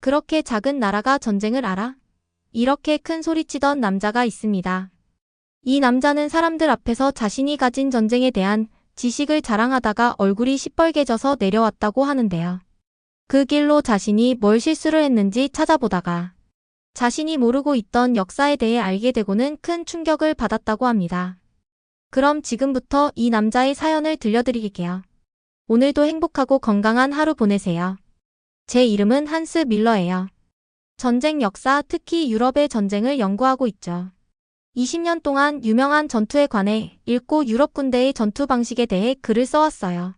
그렇게 작은 나라가 전쟁을 알아? 이렇게 큰 소리치던 남자가 있습니다. 이 남자는 사람들 앞에서 자신이 가진 전쟁에 대한 지식을 자랑하다가 얼굴이 시뻘개져서 내려왔다고 하는데요. 그 길로 자신이 뭘 실수를 했는지 찾아보다가 자신이 모르고 있던 역사에 대해 알게 되고는 큰 충격을 받았다고 합니다. 그럼 지금부터 이 남자의 사연을 들려드릴게요. 오늘도 행복하고 건강한 하루 보내세요. 제 이름은 한스 밀러예요. 전쟁 역사, 특히 유럽의 전쟁을 연구하고 있죠. 20년 동안 유명한 전투에 관해 읽고 유럽 군대의 전투 방식에 대해 글을 써왔어요.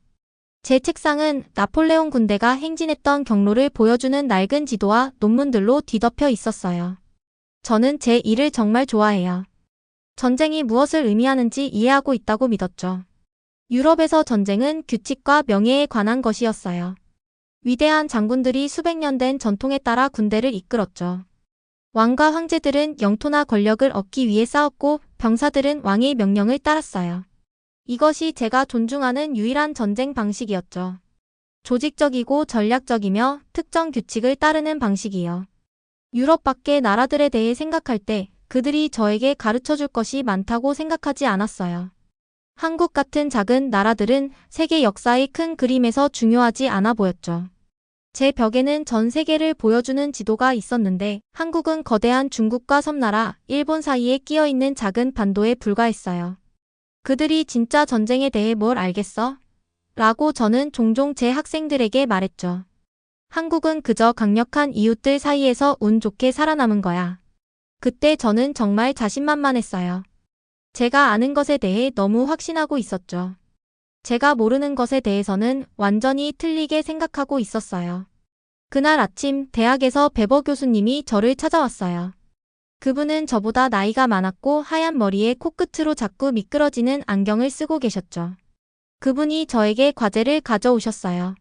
제 책상은 나폴레옹 군대가 행진했던 경로를 보여주는 낡은 지도와 논문들로 뒤덮여 있었어요. 저는 제 일을 정말 좋아해요. 전쟁이 무엇을 의미하는지 이해하고 있다고 믿었죠. 유럽에서 전쟁은 규칙과 명예에 관한 것이었어요. 위대한 장군들이 수백 년 된 전통에 따라 군대를 이끌었죠. 왕과 황제들은 영토나 권력을 얻기 위해 싸웠고 병사들은 왕의 명령을 따랐어요. 이것이 제가 존중하는 유일한 전쟁 방식이었죠. 조직적이고 전략적이며 특정 규칙을 따르는 방식이요. 유럽 밖의 나라들에 대해 생각할 때 그들이 저에게 가르쳐줄 것이 많다고 생각하지 않았어요. 한국 같은 작은 나라들은 세계 역사의 큰 그림에서 중요하지 않아 보였죠. 제 벽에는 전 세계를 보여주는 지도가 있었는데 한국은 거대한 중국과 섬나라, 일본 사이에 끼어있는 작은 반도에 불과했어요. 그들이 진짜 전쟁에 대해 뭘 알겠어? 라고 저는 종종 제 학생들에게 말했죠. 한국은 그저 강력한 이웃들 사이에서 운 좋게 살아남은 거야. 그때 저는 정말 자신만만했어요. 제가 아는 것에 대해 너무 확신하고 있었죠. 제가 모르는 것에 대해서는 완전히 틀리게 생각하고 있었어요. 그날 아침 대학에서 베버 교수님이 저를 찾아왔어요. 그분은 저보다 나이가 많았고 하얀 머리에 코끝으로 자꾸 미끄러지는 안경을 쓰고 계셨죠. 그분이 저에게 과제를 가져오셨어요.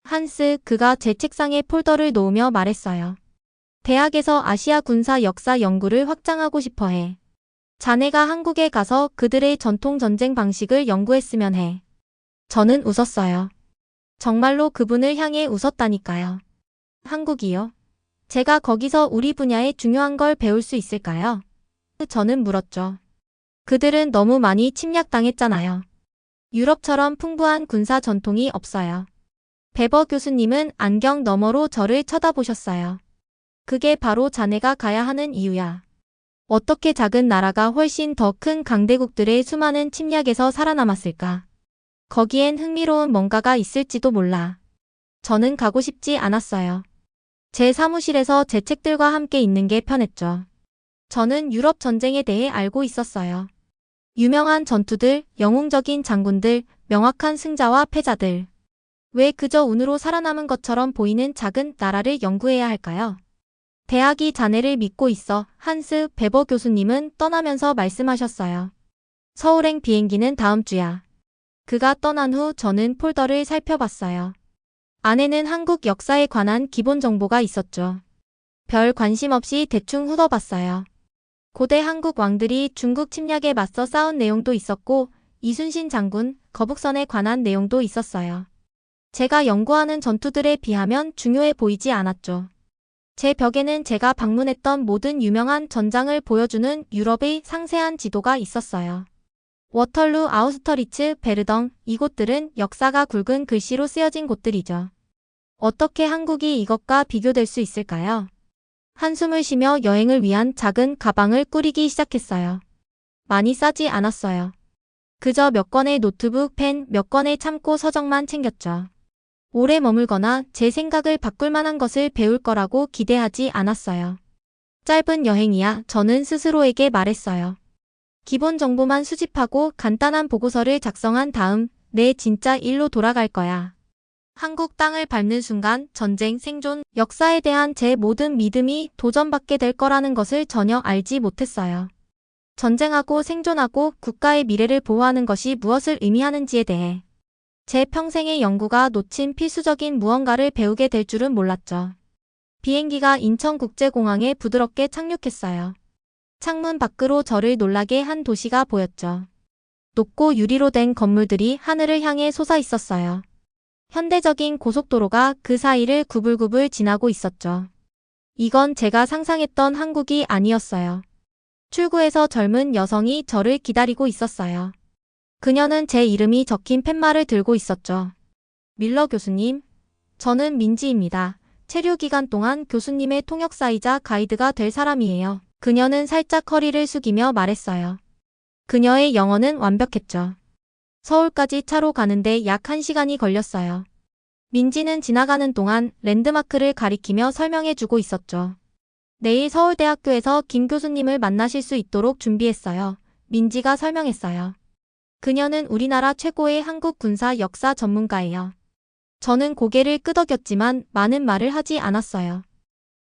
한스, 그가 제 책상에 폴더를 놓으며 말했어요. 대학에서 아시아 군사 역사 연구를 확장하고 싶어 해. 자네가 한국에 가서 그들의 전통 전쟁 방식을 연구했으면 해. 저는 웃었어요. 정말로 그분을 향해 웃었다니까요. 한국이요? 제가 거기서 우리 분야에 중요한 걸 배울 수 있을까요? 저는 물었죠. 그들은 너무 많이 침략당했잖아요. 유럽처럼 풍부한 군사 전통이 없어요. 베버 교수님은 안경 너머로 저를 쳐다보셨어요. 그게 바로 자네가 가야 하는 이유야. 어떻게 작은 나라가 훨씬 더 큰 강대국들의 수많은 침략에서 살아남았을까? 거기엔 흥미로운 뭔가가 있을지도 몰라. 저는 가고 싶지 않았어요. 제 사무실에서 제 책들과 함께 있는 게 편했죠. 저는 유럽 전쟁에 대해 알고 있었어요. 유명한 전투들, 영웅적인 장군들, 명확한 승자와 패자들. 왜 그저 운으로 살아남은 것처럼 보이는 작은 나라를 연구해야 할까요? 대학이 자네를 믿고 있어. 한스 베버 교수님은 떠나면서 말씀하셨어요. 서울행 비행기는 다음 주야. 그가 떠난 후 저는 폴더를 살펴봤어요. 안에는 한국 역사에 관한 기본 정보가 있었죠. 별 관심 없이 대충 훑어봤어요. 고대 한국 왕들이 중국 침략에 맞서 싸운 내용도 있었고 이순신 장군, 거북선에 관한 내용도 있었어요. 제가 연구하는 전투들에 비하면 중요해 보이지 않았죠. 제 벽에는 제가 방문했던 모든 유명한 전장을 보여주는 유럽의 상세한 지도가 있었어요. 워털루, 아우스터리츠, 베르덩, 이곳들은 역사가 굵은 글씨로 쓰여진 곳들이죠. 어떻게 한국이 이것과 비교될 수 있을까요? 한숨을 쉬며 여행을 위한 작은 가방을 꾸리기 시작했어요. 많이 싸지 않았어요. 그저 몇 권의 노트북, 펜, 몇 권의 참고 서적만 챙겼죠. 오래 머물거나 제 생각을 바꿀 만한 것을 배울 거라고 기대하지 않았어요. 짧은 여행이야, 저는 스스로에게 말했어요. 기본 정보만 수집하고 간단한 보고서를 작성한 다음 내 진짜 일로 돌아갈 거야. 한국 땅을 밟는 순간 전쟁, 생존, 역사에 대한 제 모든 믿음이 도전받게 될 거라는 것을 전혀 알지 못했어요. 전쟁하고 생존하고 국가의 미래를 보호하는 것이 무엇을 의미하는지에 대해 제 평생의 연구가 놓친 필수적인 무언가를 배우게 될 줄은 몰랐죠. 비행기가 인천국제공항에 부드럽게 착륙했어요. 창문 밖으로 저를 놀라게 한 도시가 보였죠. 높고 유리로 된 건물들이 하늘을 향해 솟아 있었어요. 현대적인 고속도로가 그 사이를 구불구불 지나고 있었죠. 이건 제가 상상했던 한국이 아니었어요. 출구에서 젊은 여성이 저를 기다리고 있었어요. 그녀는 제 이름이 적힌 팻말을 들고 있었죠. 밀러 교수님, 저는 민지입니다. 체류 기간 동안 교수님의 통역사이자 가이드가 될 사람이에요. 그녀는 살짝 허리를 숙이며 말했어요. 그녀의 영어는 완벽했죠. 서울까지 차로 가는데 약 1시간이 걸렸어요. 민지는 지나가는 동안 랜드마크를 가리키며 설명해주고 있었죠. 내일 서울대학교에서 김 교수님을 만나실 수 있도록 준비했어요. 민지가 설명했어요. 그녀는 우리나라 최고의 한국 군사 역사 전문가예요. 저는 고개를 끄덕였지만 많은 말을 하지 않았어요.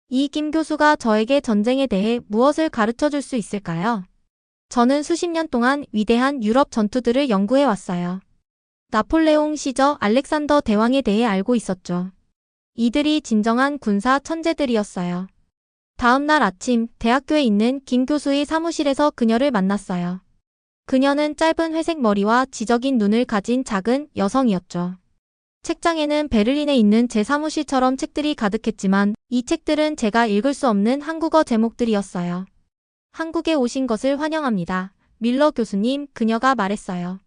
이 김 교수가 저에게 전쟁에 대해 무엇을 가르쳐 줄 수 있을까요? 저는 수십 년 동안 위대한 유럽 전투들을 연구해 왔어요. 나폴레옹 시저 알렉산더 대왕에 대해 알고 있었죠. 이들이 진정한 군사 천재들이었어요. 다음 날 아침 대학교에 있는 김 교수의 사무실에서 그녀를 만났어요. 그녀는 짧은 회색 머리와 지적인 눈을 가진 작은 여성이었죠. 책장에는 베를린에 있는 제 사무실처럼 책들이 가득했지만 이 책들은 제가 읽을 수 없는 한국어 제목들이었어요. 한국에 오신 것을 환영합니다. 밀러 교수님, 그녀가 말했어요.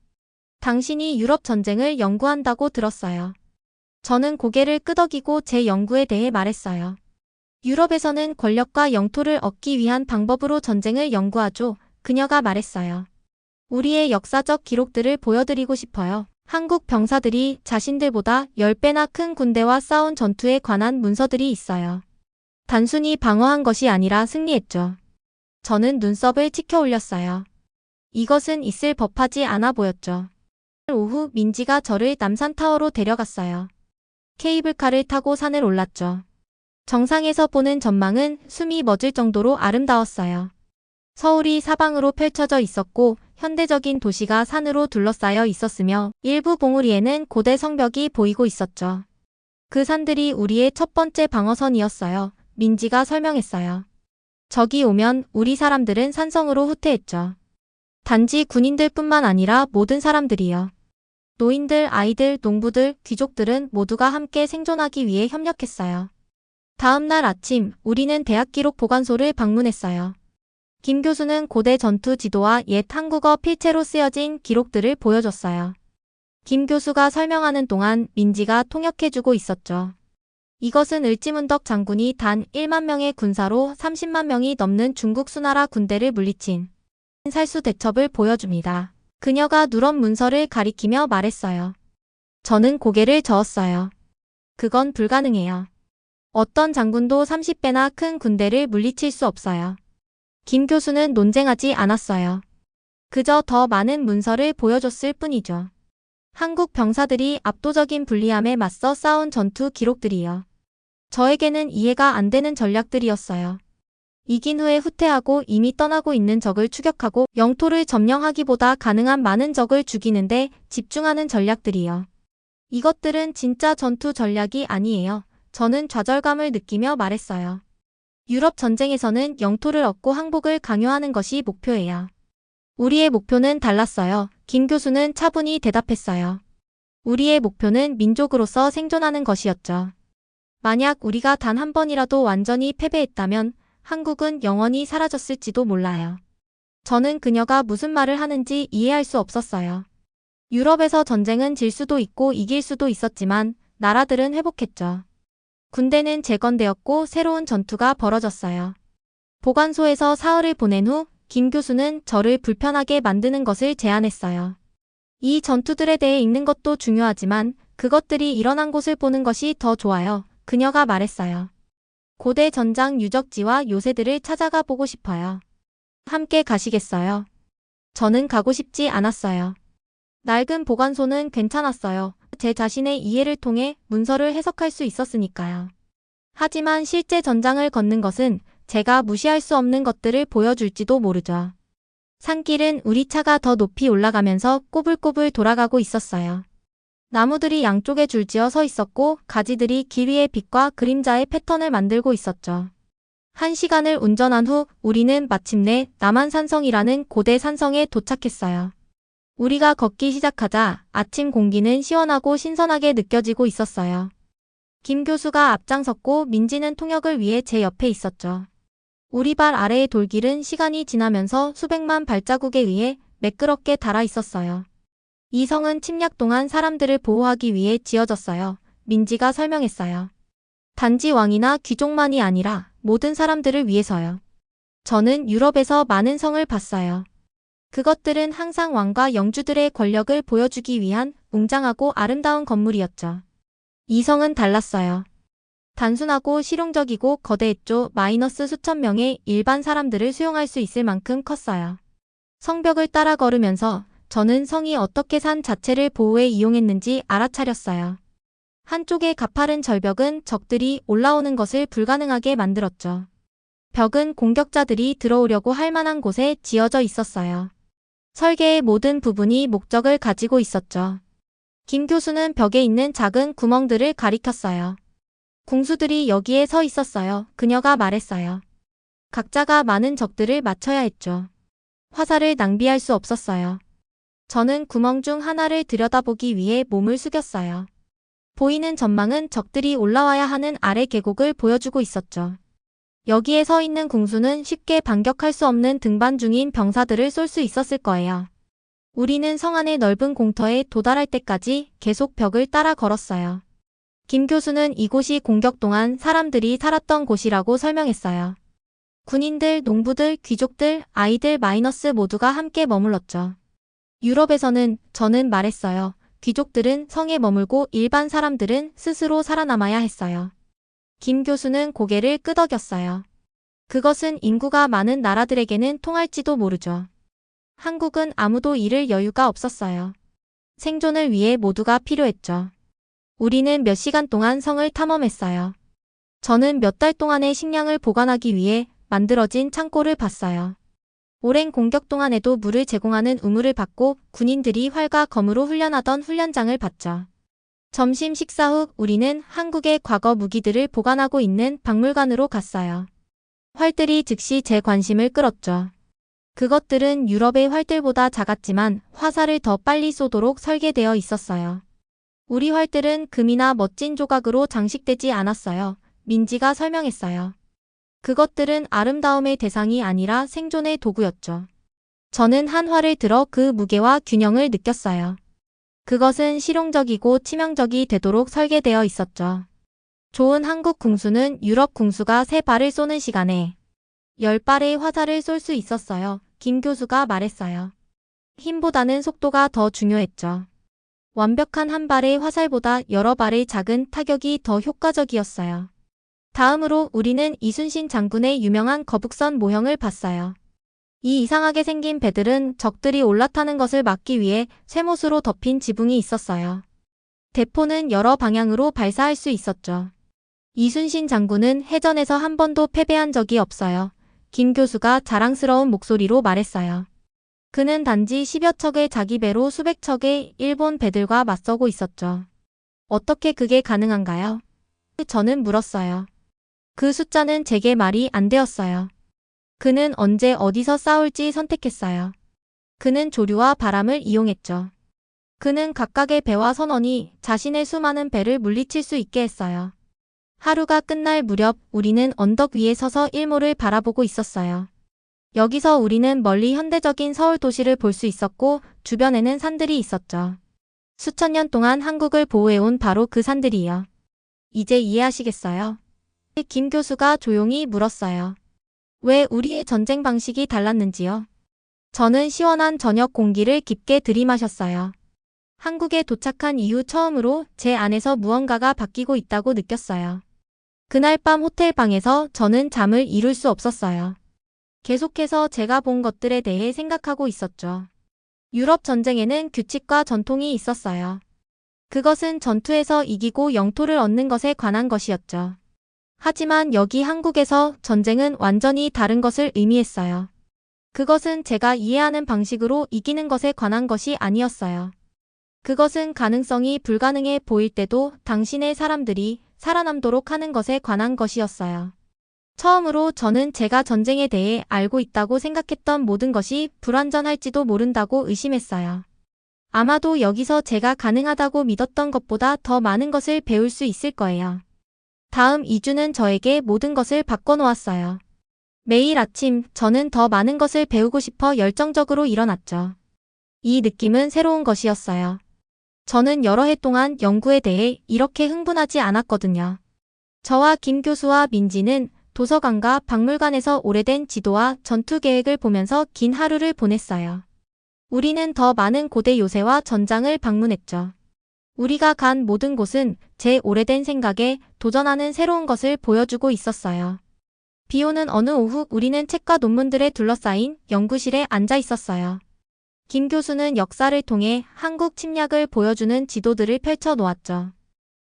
당신이 유럽 전쟁을 연구한다고 들었어요. 저는 고개를 끄덕이고 제 연구에 대해 말했어요. 유럽에서는 권력과 영토를 얻기 위한 방법으로 전쟁을 연구하죠. 그녀가 말했어요. 우리의 역사적 기록들을 보여드리고 싶어요. 한국 병사들이 자신들보다 10배나 큰 군대와 싸운 전투에 관한 문서들이 있어요. 단순히 방어한 것이 아니라 승리했죠. 저는 눈썹을 치켜 올렸어요. 이것은 있을 법하지 않아 보였죠. 오후 민지가 저를 남산타워로 데려갔어요. 케이블카를 타고 산을 올랐죠. 정상에서 보는 전망은 숨이 멎을 정도로 아름다웠어요. 서울이 사방으로 펼쳐져 있었고 현대적인 도시가 산으로 둘러싸여 있었으며 일부 봉우리에는 고대 성벽이 보이고 있었죠. 그 산들이 우리의 첫 번째 방어선이었어요. 민지가 설명했어요. 적이 오면 우리 사람들은 산성으로 후퇴했죠. 단지 군인들뿐만 아니라 모든 사람들이요. 노인들, 아이들, 농부들, 귀족들은 모두가 함께 생존하기 위해 협력했어요. 다음 날 아침 우리는 대학 기록 보관소를 방문했어요. 김 교수는 고대 전투 지도와 옛 한국어 필체로 쓰여진 기록들을 보여줬어요. 김 교수가 설명하는 동안 민지가 통역해주고 있었죠. 이것은 을지문덕 장군이 단 1만 명의 군사로 30만 명이 넘는 중국 수나라 군대를 물리친 살수 대첩을 보여줍니다. 그녀가 누런 문서를 가리키며 말했어요. 저는 고개를 저었어요. 그건 불가능해요. 어떤 장군도 30배나 큰 군대를 물리칠 수 없어요. 김 교수는 논쟁하지 않았어요. 그저 더 많은 문서를 보여줬을 뿐이죠. 한국 병사들이 압도적인 불리함에 맞서 싸운 전투 기록들이요. 저에게는 이해가 안 되는 전략들이었어요. 이긴 후에 후퇴하고 이미 떠나고 있는 적을 추격하고 영토를 점령하기보다 가능한 많은 적을 죽이는데 집중하는 전략들이요. 이것들은 진짜 전투 전략이 아니에요. 저는 좌절감을 느끼며 말했어요. 유럽 전쟁에서는 영토를 얻고 항복을 강요하는 것이 목표예요. 우리의 목표는 달랐어요. 김 교수는 차분히 대답했어요. 우리의 목표는 민족으로서 생존하는 것이었죠. 만약 우리가 단 한 번이라도 완전히 패배했다면 한국은 영원히 사라졌을지도 몰라요. 저는 그녀가 무슨 말을 하는지 이해할 수 없었어요. 유럽에서 전쟁은 질 수도 있고 이길 수도 있었지만 나라들은 회복했죠. 군대는 재건되었고 새로운 전투가 벌어졌어요. 보관소에서 사흘을 보낸 후 김 교수는 저를 불편하게 만드는 것을 제안했어요. 이 전투들에 대해 읽는 것도 중요하지만 그것들이 일어난 곳을 보는 것이 더 좋아요. 그녀가 말했어요. 고대 전장 유적지와 요새들을 찾아가 보고 싶어요. 함께 가시겠어요? 저는 가고 싶지 않았어요. 낡은 보관소는 괜찮았어요. 제 자신의 이해를 통해 문서를 해석할 수 있었으니까요. 하지만 실제 전장을 걷는 것은 제가 무시할 수 없는 것들을 보여줄지도 모르죠. 산길은 우리 차가 더 높이 올라가면서 꼬불꼬불 돌아가고 있었어요. 나무들이 양쪽에 줄지어 서 있었고 가지들이 길 위의 빛과 그림자의 패턴을 만들고 있었죠. 1시간을 운전한 후 우리는 마침내 남한산성이라는 고대 산성에 도착했어요. 우리가 걷기 시작하자 아침 공기는 시원하고 신선하게 느껴지고 있었어요. 김 교수가 앞장섰고 민지는 통역을 위해 제 옆에 있었죠. 우리 발 아래의 돌길은 시간이 지나면서 수백만 발자국에 의해 매끄럽게 닳아 있었어요. 이 성은 침략 동안 사람들을 보호하기 위해 지어졌어요. 민지가 설명했어요. 단지 왕이나 귀족만이 아니라 모든 사람들을 위해서요. 저는 유럽에서 많은 성을 봤어요. 그것들은 항상 왕과 영주들의 권력을 보여주기 위한 웅장하고 아름다운 건물이었죠. 이 성은 달랐어요. 단순하고 실용적이고 거대했죠. 마이너스 수천 명의 일반 사람들을 수용할 수 있을 만큼 컸어요. 성벽을 따라 걸으면서 저는 성이 어떻게 산 자체를 보호에 이용했는지 알아차렸어요. 한쪽의 가파른 절벽은 적들이 올라오는 것을 불가능하게 만들었죠. 벽은 공격자들이 들어오려고 할 만한 곳에 지어져 있었어요. 설계의 모든 부분이 목적을 가지고 있었죠. 김 교수는 벽에 있는 작은 구멍들을 가리켰어요. 궁수들이 여기에 서 있었어요. 그녀가 말했어요. 각자가 많은 적들을 맞춰야 했죠. 화살을 낭비할 수 없었어요. 저는 구멍 중 하나를 들여다보기 위해 몸을 숙였어요. 보이는 전망은 적들이 올라와야 하는 아래 계곡을 보여주고 있었죠. 여기에 서 있는 궁수는 쉽게 반격할 수 없는 등반 중인 병사들을 쏠 수 있었을 거예요. 우리는 성 안의 넓은 공터에 도달할 때까지 계속 벽을 따라 걸었어요. 김 교수는 이곳이 공격 동안 사람들이 살았던 곳이라고 설명했어요. 군인들, 농부들, 귀족들, 아이들 마이너스 모두가 함께 머물렀죠. 유럽에서는 저는 말했어요. 귀족들은 성에 머물고 일반 사람들은 스스로 살아남아야 했어요. 김 교수는 고개를 끄덕였어요. 그것은 인구가 많은 나라들에게는 통할지도 모르죠. 한국은 아무도 잃을 여유가 없었어요. 생존을 위해 모두가 필요했죠. 우리는 몇 시간 동안 성을 탐험했어요. 저는 몇 달 동안의 식량을 보관하기 위해 만들어진 창고를 봤어요. 오랜 공격 동안에도 물을 제공하는 우물을 봤고 군인들이 활과 검으로 훈련하던 훈련장을 봤죠. 점심 식사 후 우리는 한국의 과거 무기들을 보관하고 있는 박물관으로 갔어요. 활들이 즉시 제 관심을 끌었죠. 그것들은 유럽의 활들보다 작았지만 화살을 더 빨리 쏘도록 설계되어 있었어요. 우리 활들은 금이나 멋진 조각으로 장식되지 않았어요. 민지가 설명했어요. 그것들은 아름다움의 대상이 아니라 생존의 도구였죠. 저는 한 활을 들어 그 무게와 균형을 느꼈어요. 그것은 실용적이고 치명적이 되도록 설계되어 있었죠. 좋은 한국 궁수는 유럽 궁수가 3발을 쏘는 시간에 10발의 화살을 쏠 수 있었어요. 김 교수가 말했어요. 힘보다는 속도가 더 중요했죠. 완벽한 한 발의 화살보다 여러 발의 작은 타격이 더 효과적이었어요. 다음으로 우리는 이순신 장군의 유명한 거북선 모형을 봤어요. 이 이상하게 생긴 배들은 적들이 올라타는 것을 막기 위해 쇠못으로 덮인 지붕이 있었어요. 대포는 여러 방향으로 발사할 수 있었죠. 이순신 장군은 해전에서 한 번도 패배한 적이 없어요. 김 교수가 자랑스러운 목소리로 말했어요. 그는 단지 10여 척의 자기 배로 수백 척의 일본 배들과 맞서고 있었죠. 어떻게 그게 가능한가요? 저는 물었어요. 그 숫자는 제게 말이 안 되었어요. 그는 언제 어디서 싸울지 선택했어요. 그는 조류와 바람을 이용했죠. 그는 각각의 배와 선원이 자신의 수많은 배를 물리칠 수 있게 했어요. 하루가 끝날 무렵 우리는 언덕 위에 서서 일몰을 바라보고 있었어요. 여기서 우리는 멀리 현대적인 서울 도시를 볼 수 있었고 주변에는 산들이 있었죠. 수천 년 동안 한국을 보호해온 바로 그 산들이요. 이제 이해하시겠어요? 김 교수가 조용히 물었어요. 왜 우리의 전쟁 방식이 달랐는지요? 저는 시원한 저녁 공기를 깊게 들이마셨어요. 한국에 도착한 이후 처음으로 제 안에서 무언가가 바뀌고 있다고 느꼈어요. 그날 밤 호텔 방에서 저는 잠을 이룰 수 없었어요. 계속해서 제가 본 것들에 대해 생각하고 있었죠. 유럽 전쟁에는 규칙과 전통이 있었어요. 그것은 전투에서 이기고 영토를 얻는 것에 관한 것이었죠. 하지만 여기 한국에서 전쟁은 완전히 다른 것을 의미했어요. 그것은 제가 이해하는 방식으로 이기는 것에 관한 것이 아니었어요. 그것은 가능성이 불가능해 보일 때도 당신의 사람들이 살아남도록 하는 것에 관한 것이었어요. 처음으로 저는 제가 전쟁에 대해 알고 있다고 생각했던 모든 것이 불완전할지도 모른다고 의심했어요. 아마도 여기서 제가 가능하다고 믿었던 것보다 더 많은 것을 배울 수 있을 거예요. 다음 2주는 저에게 모든 것을 바꿔놓았어요. 매일 아침 저는 더 많은 것을 배우고 싶어 열정적으로 일어났죠. 이 느낌은 새로운 것이었어요. 저는 여러 해 동안 연구에 대해 이렇게 흥분하지 않았거든요. 저와 김 교수와 민지는 도서관과 박물관에서 오래된 지도와 전투 계획을 보면서 긴 하루를 보냈어요. 우리는 더 많은 고대 요새와 전장을 방문했죠. 우리가 간 모든 곳은 제 오래된 생각에 도전하는 새로운 것을 보여주고 있었어요. 비 오는 어느 오후 우리는 책과 논문들에 둘러싸인 연구실에 앉아 있었어요. 김 교수는 역사를 통해 한국 침략을 보여주는 지도들을 펼쳐 놓았죠.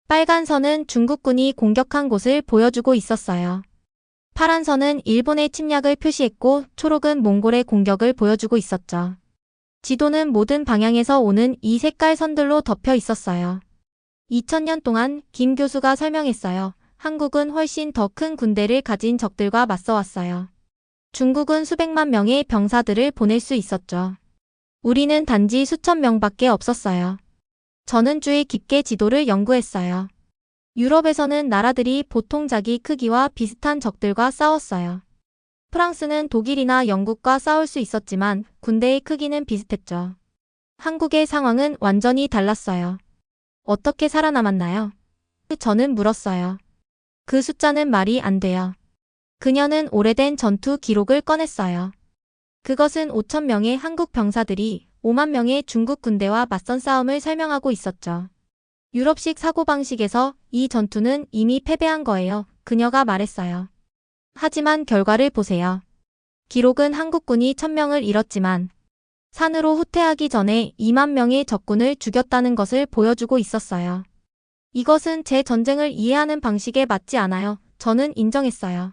빨간 선은 중국군이 공격한 곳을 보여주고 있었어요. 파란 선은 일본의 침략을 표시했고 초록은 몽골의 공격을 보여주고 있었죠. 지도는 모든 방향에서 오는 이 색깔 선들로 덮여 있었어요. 2000년 동안 김 교수가 설명했어요. 한국은 훨씬 더 큰 군대를 가진 적들과 맞서왔어요. 중국은 수백만 명의 병사들을 보낼 수 있었죠. 우리는 단지 수천 명밖에 없었어요. 저는 주의 깊게 지도를 연구했어요. 유럽에서는 나라들이 보통 자기 크기와 비슷한 적들과 싸웠어요. 프랑스는 독일이나 영국과 싸울 수 있었지만 군대의 크기는 비슷했죠. 한국의 상황은 완전히 달랐어요. 어떻게 살아남았나요? 저는 물었어요. 그 숫자는 말이 안 돼요. 그녀는 오래된 전투 기록을 꺼냈어요. 그것은 5천 명의 한국 병사들이 5만 명의 중국 군대와 맞선 싸움을 설명하고 있었죠. 유럽식 사고방식에서 이 전투는 이미 패배한 거예요. 그녀가 말했어요. 하지만 결과를 보세요. 기록은 한국군이 1000명을 잃었지만 산으로 후퇴하기 전에 2만 명의 적군을 죽였다는 것을 보여주고 있었어요. 이것은 제 전쟁을 이해하는 방식에 맞지 않아요. 저는 인정했어요.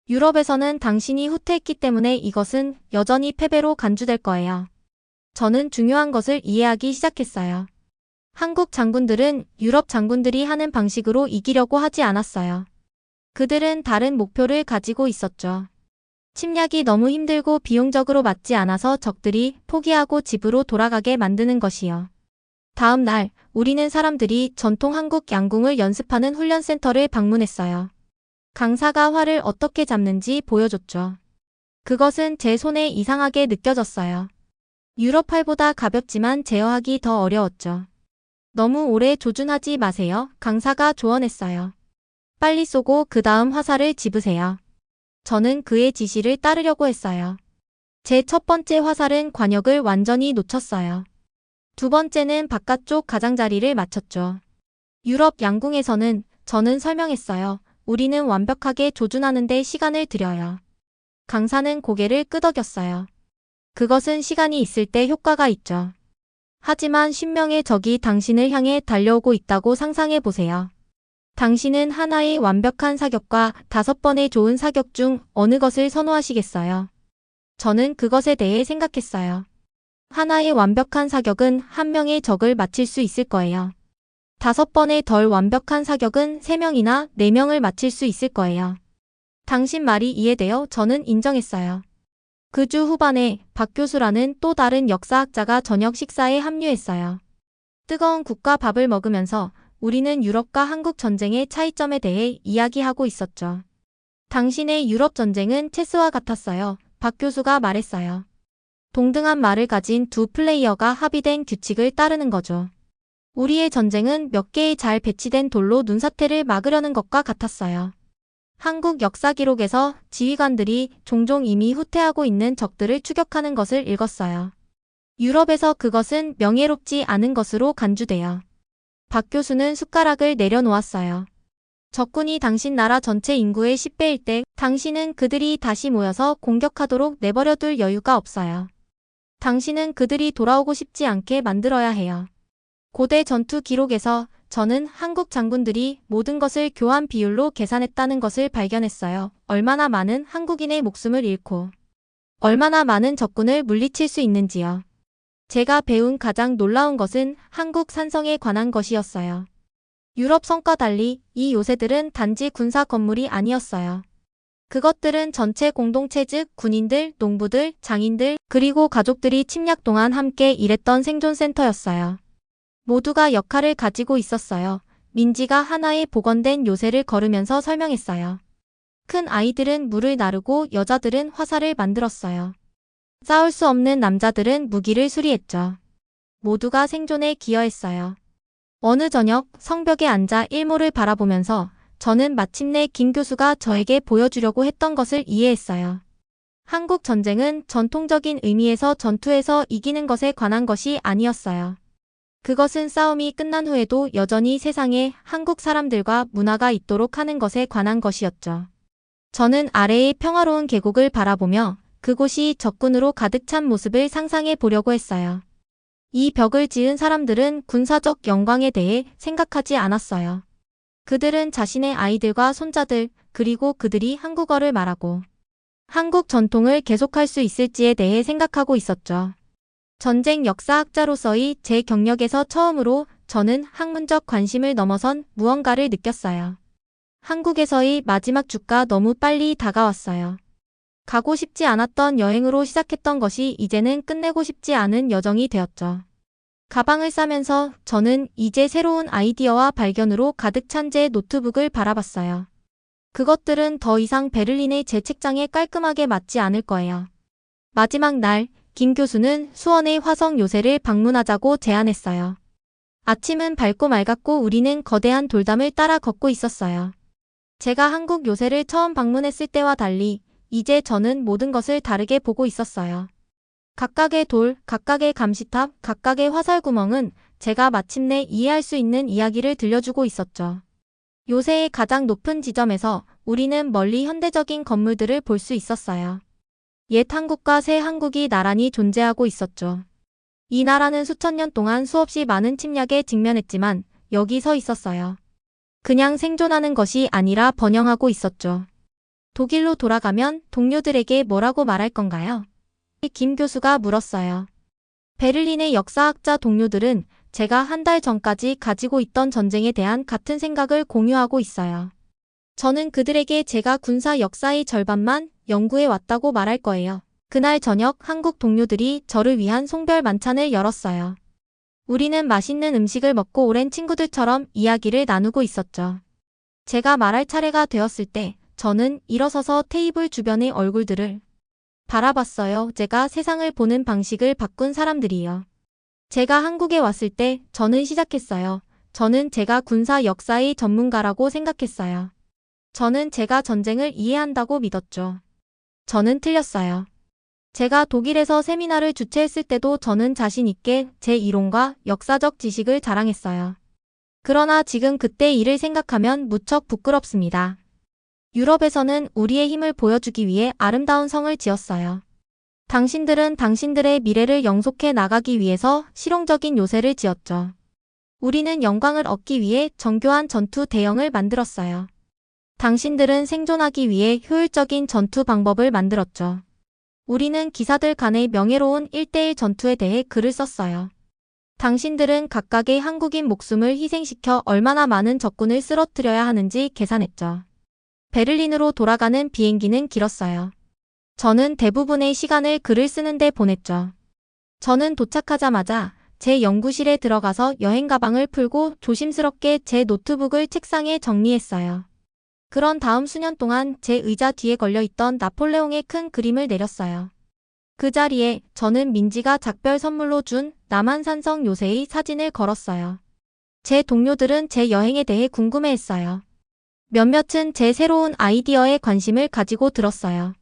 유럽에서는 당신이 후퇴했기 때문에 이것은 여전히 패배로 간주될 거예요. 저는 중요한 것을 이해하기 시작했어요. 한국 장군들은 유럽 장군들이 하는 방식으로 이기려고 하지 않았어요. 그들은 다른 목표를 가지고 있었죠. 침략이 너무 힘들고 비용적으로 맞지 않아서 적들이 포기하고 집으로 돌아가게 만드는 것이요. 다음 날, 우리는 사람들이 전통 한국 양궁을 연습하는 훈련센터를 방문했어요. 강사가 활을 어떻게 잡는지 보여줬죠. 그것은 제 손에 이상하게 느껴졌어요. 유럽 활보다 가볍지만 제어하기 더 어려웠죠. 너무 오래 조준하지 마세요. 강사가 조언했어요. 빨리 쏘고 그 다음 화살을 집으세요. 저는 그의 지시를 따르려고 했어요. 제 첫 번째 화살은 관역을 완전히 놓쳤어요. 두 번째는 바깥쪽 가장자리를 맞췄죠. 유럽 양궁에서는 저는 설명했어요. 우리는 완벽하게 조준하는데 시간을 들여요. 강사는 고개를 끄덕였어요. 그것은 시간이 있을 때 효과가 있죠. 하지만 10명의 적이 당신을 향해 달려오고 있다고 상상해 보세요. 당신은 하나의 완벽한 사격과 5번의 좋은 사격 중 어느 것을 선호하시겠어요? 저는 그것에 대해 생각했어요. 하나의 완벽한 사격은 한 명의 적을 맞힐 수 있을 거예요. 5번의 덜 완벽한 사격은 3명이나 4명을 맞힐 수 있을 거예요. 당신 말이 이해되어 저는 인정했어요. 그 주 후반에 박 교수라는 또 다른 역사학자가 저녁 식사에 합류했어요. 뜨거운 국과 밥을 먹으면서 우리는 유럽과 한국 전쟁의 차이점에 대해 이야기하고 있었죠. 당신의 유럽 전쟁은 체스와 같았어요. 박 교수가 말했어요. 동등한 말을 가진 두 플레이어가 합의된 규칙을 따르는 거죠. 우리의 전쟁은 몇 개의 잘 배치된 돌로 눈사태를 막으려는 것과 같았어요. 한국 역사 기록에서 지휘관들이 종종 이미 후퇴하고 있는 적들을 추격하는 것을 읽었어요. 유럽에서 그것은 명예롭지 않은 것으로 간주돼요. 박 교수는 숟가락을 내려놓았어요. 적군이 당신 나라 전체 인구의 10배일 때 당신은 그들이 다시 모여서 공격하도록 내버려둘 여유가 없어요. 당신은 그들이 돌아오고 싶지 않게 만들어야 해요. 고대 전투 기록에서 저는 한국 장군들이 모든 것을 교환 비율로 계산했다는 것을 발견했어요. 얼마나 많은 한국인의 목숨을 잃고 얼마나 많은 적군을 물리칠 수 있는지요. 제가 배운 가장 놀라운 것은 한국 산성에 관한 것이었어요. 유럽 성과 달리 이 요새들은 단지 군사 건물이 아니었어요. 그것들은 전체 공동체 즉 군인들, 농부들, 장인들, 그리고 가족들이 침략 동안 함께 일했던 생존센터였어요. 모두가 역할을 가지고 있었어요. 민지가 하나의 복원된 요새를 걸으면서 설명했어요. 큰 아이들은 물을 나르고 여자들은 화살을 만들었어요. 싸울 수 없는 남자들은 무기를 수리했죠. 모두가 생존에 기여했어요. 어느 저녁 성벽에 앉아 일몰을 바라보면서 저는 마침내 김 교수가 저에게 보여주려고 했던 것을 이해했어요. 한국 전쟁은 전통적인 의미에서 전투에서 이기는 것에 관한 것이 아니었어요. 그것은 싸움이 끝난 후에도 여전히 세상에 한국 사람들과 문화가 있도록 하는 것에 관한 것이었죠. 저는 아래의 평화로운 계곡을 바라보며 그곳이 적군으로 가득 찬 모습을 상상해 보려고 했어요. 이 벽을 지은 사람들은 군사적 영광에 대해 생각하지 않았어요. 그들은 자신의 아이들과 손자들, 그리고 그들이 한국어를 말하고 한국 전통을 계속할 수 있을지에 대해 생각하고 있었죠. 전쟁 역사학자로서의 제 경력에서 처음으로 저는 학문적 관심을 넘어선 무언가를 느꼈어요. 한국에서의 마지막 주가 너무 빨리 다가왔어요. 가고 싶지 않았던 여행으로 시작했던 것이 이제는 끝내고 싶지 않은 여정이 되었죠. 가방을 싸면서 저는 이제 새로운 아이디어와 발견으로 가득 찬 제 노트북을 바라봤어요. 그것들은 더 이상 베를린의 제 책장에 깔끔하게 맞지 않을 거예요. 마지막 날, 김 교수는 수원의 화성 요새를 방문하자고 제안했어요. 아침은 밝고 맑았고 우리는 거대한 돌담을 따라 걷고 있었어요. 제가 한국 요새를 처음 방문했을 때와 달리 이제 저는 모든 것을 다르게 보고 있었어요. 각각의 돌, 각각의 감시탑, 각각의 화살구멍은 제가 마침내 이해할 수 있는 이야기를 들려주고 있었죠. 요새의 가장 높은 지점에서 우리는 멀리 현대적인 건물들을 볼 수 있었어요. 옛 한국과 새 한국이 나란히 존재하고 있었죠. 이 나라는 수천 년 동안 수없이 많은 침략에 직면했지만 여기 서 있었어요. 그냥 생존하는 것이 아니라 번영하고 있었죠. 독일로 돌아가면 동료들에게 뭐라고 말할 건가요? 김 교수가 물었어요. 베를린의 역사학자 동료들은 제가 한 달 전까지 가지고 있던 전쟁에 대한 같은 생각을 공유하고 있어요. 저는 그들에게 제가 군사 역사의 절반만 연구해 왔다고 말할 거예요. 그날 저녁 한국 동료들이 저를 위한 송별 만찬을 열었어요. 우리는 맛있는 음식을 먹고 오랜 친구들처럼 이야기를 나누고 있었죠. 제가 말할 차례가 되었을 때 저는 일어서서 테이블 주변의 얼굴들을 바라봤어요. 제가 세상을 보는 방식을 바꾼 사람들이요. 제가 한국에 왔을 때 저는 시작했어요. 저는 제가 군사 역사의 전문가라고 생각했어요. 저는 제가 전쟁을 이해한다고 믿었죠. 저는 틀렸어요. 제가 독일에서 세미나를 주최했을 때도 저는 자신 있게 제 이론과 역사적 지식을 자랑했어요. 그러나 지금 그때 일을 생각하면 무척 부끄럽습니다. 유럽에서는 우리의 힘을 보여주기 위해 아름다운 성을 지었어요. 당신들은 당신들의 미래를 영속해 나가기 위해서 실용적인 요새를 지었죠. 우리는 영광을 얻기 위해 정교한 전투 대형을 만들었어요. 당신들은 생존하기 위해 효율적인 전투 방법을 만들었죠. 우리는 기사들 간의 명예로운 1대1 전투에 대해 글을 썼어요. 당신들은 각각의 한국인 목숨을 희생시켜 얼마나 많은 적군을 쓰러뜨려야 하는지 계산했죠. 베를린으로 돌아가는 비행기는 길었어요. 저는 대부분의 시간을 글을 쓰는데 보냈죠. 저는 도착하자마자 제 연구실에 들어가서 여행 가방을 풀고 조심스럽게 제 노트북을 책상에 정리했어요. 그런 다음 수년 동안 제 의자 뒤에 걸려있던 나폴레옹의 큰 그림을 내렸어요. 그 자리에 저는 민지가 작별 선물로 준 남한산성 요새의 사진을 걸었어요. 제 동료들은 제 여행에 대해 궁금해했어요. 몇몇은 제 새로운 아이디어에 관심을 가지고 들었어요.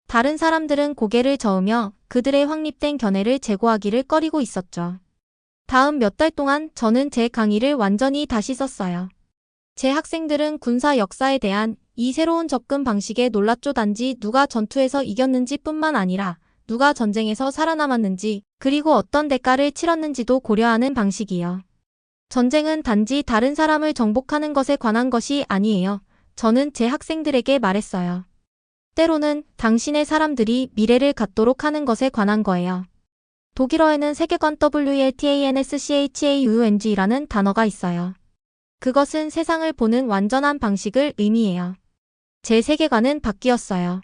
다른 사람들은 고개를 저으며 그들의 확립된 견해를 제고하기를 꺼리고 있었죠. 다음 몇 달 동안 저는 제 강의를 완전히 다시 썼어요. 제 학생들은 군사 역사에 대한 이 새로운 접근 방식에 놀랐죠. 단지 누가 전투에서 이겼는지 뿐만 아니라 누가 전쟁에서 살아남았는지 그리고 어떤 대가를 치렀는지도 고려하는 방식이요. 전쟁은 단지 다른 사람을 정복하는 것에 관한 것이 아니에요. 저는 제 학생들에게 말했어요. 때로는 당신의 사람들이 미래를 갖도록 하는 것에 관한 거예요. 독일어에는 세계관 WLTANSCHAUNG라는 단어가 있어요. 그것은 세상을 보는 완전한 방식을 의미해요. 제 세계관은 바뀌었어요.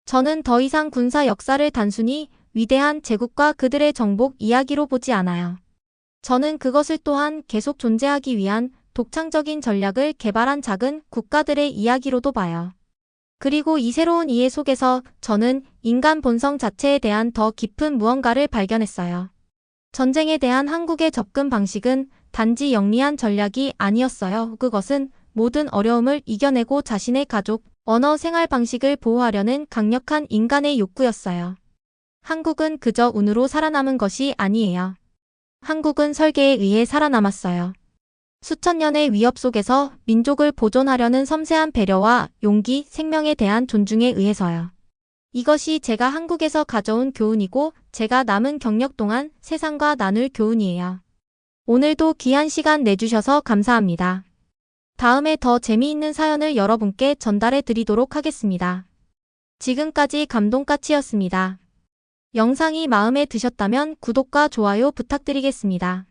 저는 더 이상 군사 역사를 단순히 위대한 제국과 그들의 정복 이야기로 보지 않아요. 저는 그것을 또한 계속 존재하기 위한 독창적인 전략을 개발한 작은 국가들의 이야기로도 봐요. 그리고 이 새로운 이해 속에서 저는 인간 본성 자체에 대한 더 깊은 무언가를 발견했어요. 전쟁에 대한 한국의 접근 방식은 단지 영리한 전략이 아니었어요. 그것은 모든 어려움을 이겨내고 자신의 가족, 언어, 생활 방식을 보호하려는 강력한 인간의 욕구였어요. 한국은 그저 운으로 살아남은 것이 아니에요. 한국은 설계에 의해 살아남았어요. 수천 년의 위협 속에서 민족을 보존하려는 섬세한 배려와 용기, 생명에 대한 존중에 의해서요. 이것이 제가 한국에서 가져온 교훈이고 제가 남은 경력 동안 세상과 나눌 교훈이에요. 오늘도 귀한 시간 내주셔서 감사합니다. 다음에 더 재미있는 사연을 여러분께 전달해 드리도록 하겠습니다. 지금까지 감동까치였습니다. 영상이 마음에 드셨다면 구독과 좋아요 부탁드리겠습니다.